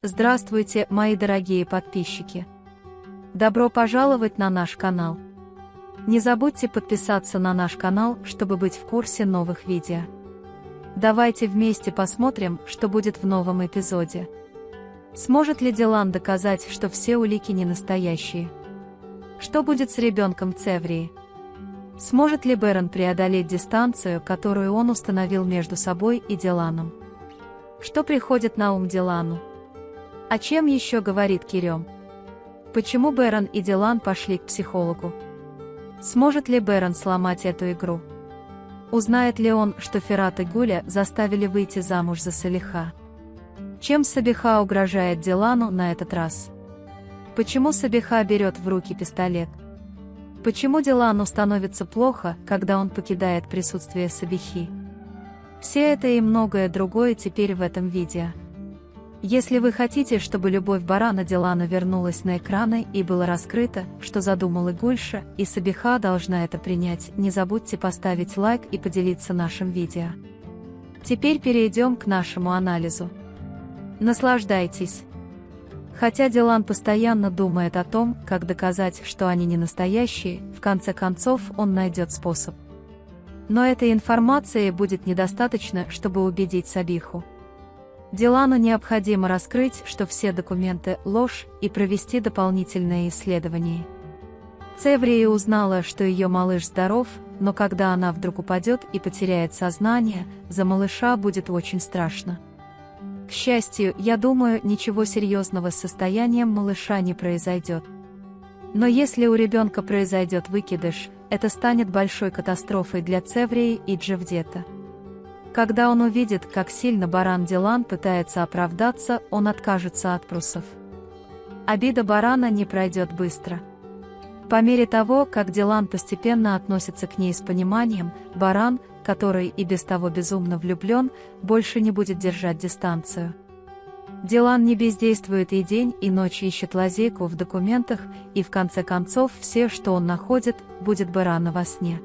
Здравствуйте, мои дорогие подписчики! Добро пожаловать на наш канал! Не забудьте подписаться на наш канал, чтобы быть в курсе новых видео. Давайте вместе посмотрим, что будет в новом эпизоде. Сможет ли Дилан доказать, что все улики не настоящие? Что будет с ребенком Цеврии? Сможет ли Берон преодолеть дистанцию, которую он установил между собой и Диланом? Что приходит на ум Дилану? О чем еще говорит Кирем? Почему Берон и Дилан пошли к психологу? Сможет ли Берон сломать эту игру? Узнает ли он, что Ферат и Гуля заставили выйти замуж за Салиха? Чем Сабиха угрожает Дилану на этот раз? Почему Сабиха берет в руки пистолет? Почему Дилану становится плохо, когда он покидает присутствие Сабихи? Все это и многое другое теперь в этом видео. Если вы хотите, чтобы любовь Барана Дилана вернулась на экраны и было раскрыто, что задумала Гульша, и Сабиха должна это принять, не забудьте поставить лайк и поделиться нашим видео. Теперь перейдем к нашему анализу. Наслаждайтесь! Хотя Дилан постоянно думает о том, как доказать, что они не настоящие, в конце концов он найдет способ. Но этой информации будет недостаточно, чтобы убедить Сабиху. Дилану необходимо раскрыть, что все документы – ложь, и провести дополнительное исследование. Цеврия узнала, что ее малыш здоров, но когда она вдруг упадет и потеряет сознание, за малыша будет очень страшно. К счастью, я думаю, ничего серьезного с состоянием малыша не произойдет. Но если у ребенка произойдет выкидыш, это станет большой катастрофой для Цеврии и Джевдета. Когда он увидит, как сильно Баран Дилан пытается оправдаться, он откажется от прусов. Обида Барана не пройдет быстро. По мере того, как Дилан постепенно относится к ней с пониманием, Баран, который и без того безумно влюблен, больше не будет держать дистанцию. Дилан не бездействует и день, и ночь ищет лазейку в документах, и в конце концов все, что он находит, будет Барана во сне.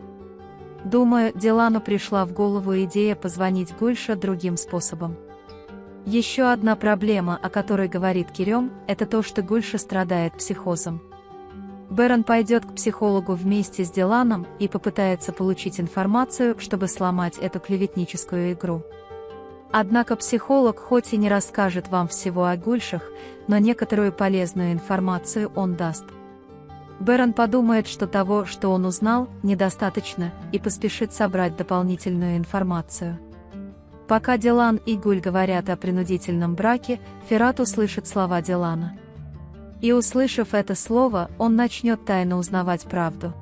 Думаю, Дилану пришла в голову идея позвонить Гульше другим способом. Еще одна проблема, о которой говорит Кирем, это то, что Гульша страдает психозом. Берон пойдет к психологу вместе с Диланом и попытается получить информацию, чтобы сломать эту клеветническую игру. Однако психолог хоть и не расскажет вам всего о Гульшах, но некоторую полезную информацию он даст. Берон подумает, что того, что он узнал, недостаточно, и поспешит собрать дополнительную информацию. Пока Дилан и Гуль говорят о принудительном браке, Ферат услышит слова Дилана. И услышав это слово, он начнет тайно узнавать правду.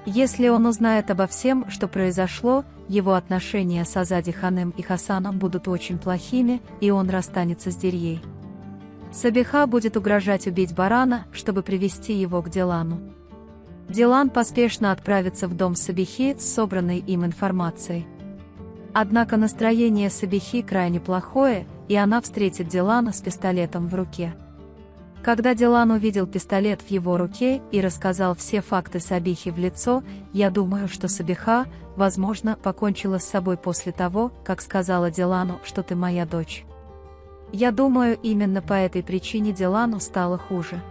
Если он узнает обо всем, что произошло, его отношения с Азади Ханым и Хасаном будут очень плохими, и он расстанется с Дирьей. Сабиха будет угрожать убить Барана, чтобы привести его к Дилану. Дилан поспешно отправится в дом Сабихи с собранной им информацией. Однако настроение Сабихи крайне плохое, и она встретит Дилана с пистолетом в руке. Когда Дилан увидел пистолет в его руке и рассказал все факты Сабихе в лицо, я думаю, что Сабиха, возможно, покончила с собой после того, как сказала Дилану, что ты моя дочь. Я думаю, именно по этой причине Дилану стало хуже.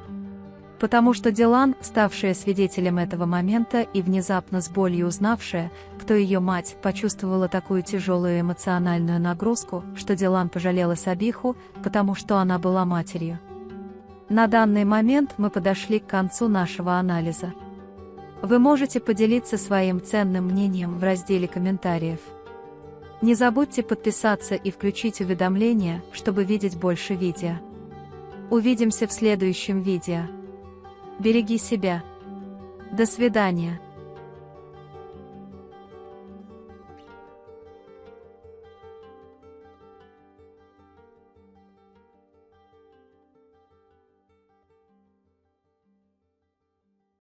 Потому что Дилан, ставшая свидетелем этого момента и внезапно с болью узнавшая, кто ее мать, почувствовала такую тяжелую эмоциональную нагрузку, что Дилан пожалела Сабиху, потому что она была матерью. На данный момент мы подошли к концу нашего анализа. Вы можете поделиться своим ценным мнением в разделе комментариев. Не забудьте подписаться и включить уведомления, чтобы видеть больше видео. Увидимся в следующем видео. Береги себя. До свидания.